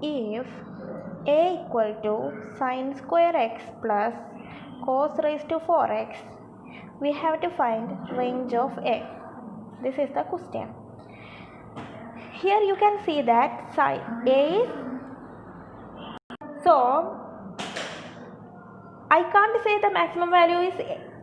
if a equal to sin square x plus cos raised to 4x, we have to find range of a. This is the question. Here you can see that sin a is, so I can't say the maximum value is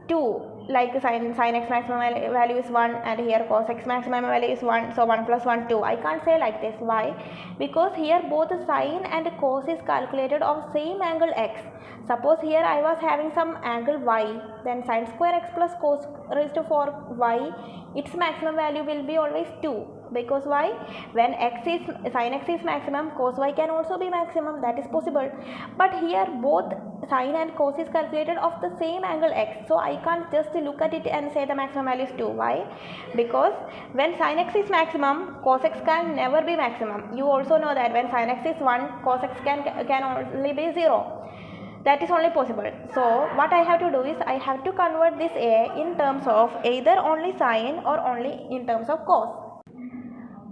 2, like sin x maximum value is 1 and here cos x maximum value is 1, so 1 plus 1 2. I can't say like this. Why? Because here both sin and cos is calculated of same angle x. Suppose here I was having some angle y, then sin square x plus cos raised to 4y, its maximum value will be always 2. Because why? When sin x is maximum, cos y can also be maximum, that is possible. But here both sin and cos is calculated of the same angle x, so I can't just look at it and say the maximum value is 2. Why? Because when sin x is maximum, cos x can never be maximum. You also know that when sin x is 1, cos x can only be 0. That is only possible. So what I have to do is I have to convert this a in terms of either only sin or only in terms of cos.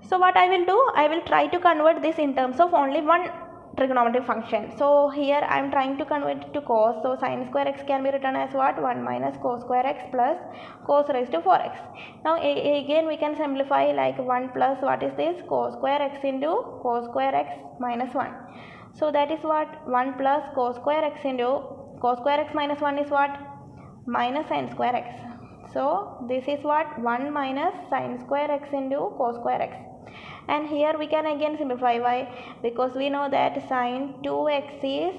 So what I will do, I will try to convert this in terms of only one trigonometric function. So here I am trying to convert it to cos. So sin square x can be written as what? 1 minus cos square x plus cos raised to 4x. Now again we can simplify like 1 plus what is this? Cos square x into cos square x minus 1. So that is what? 1 plus cos square x into cos square x minus 1 is what? Minus sin square x. So this is what? 1 minus sin square x into cos square x. And here we can again simplify. Why? Because we know that sin 2x is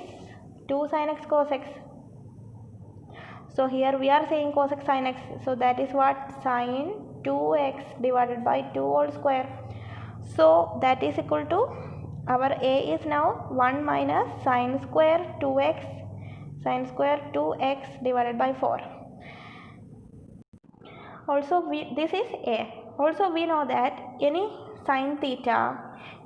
2 sin x cos x. So here we are saying cos x sin x. So that is what? Sin 2x divided by 2 whole square. So that is equal to, our a is now 1 minus sin square 2x sin square 2x divided by 4. Also this is a. Also we know that any sin theta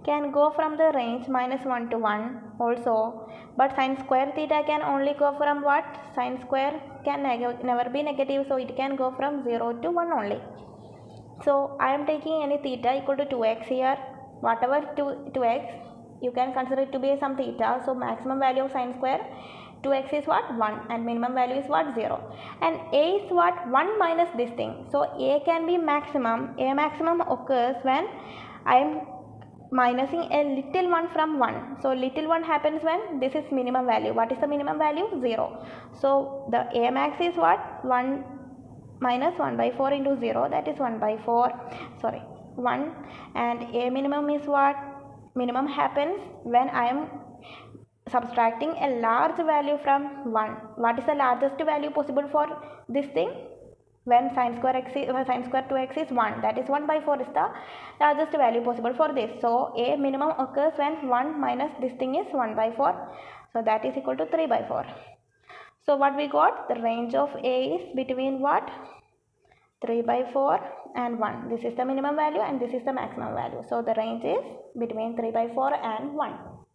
can go from the range minus 1 to 1 also, but sin square theta can only go from what? Sin square can never be negative, so it can go from 0 to 1 only. So I am taking any theta equal to 2x here. Whatever 2x, you can consider it to be some theta. So maximum value of sin square 2x is what? 1 and minimum value is what? 0. And a is what? 1 minus this thing. So a can be maximum. A maximum occurs when I am minusing a little 1 from 1. So little 1 happens when this is minimum value. What is the minimum value? 0. So the a max is what? 1 minus 1 by 4 into 0, that is 1 by 4. Sorry, 1. And a minimum is what? Minimum happens when I am subtracting a large value from 1. What is the largest value possible for this thing? When sin square 2x is 1, that is 1 by 4 is the largest value possible for this. So a minimum occurs when 1 minus this thing is 1 by 4. So that is equal to 3 by 4. So what we got? The range of a is between what? 3 by 4 and 1. This is the minimum value and this is the maximum value. So the range is between 3 by 4 and 1.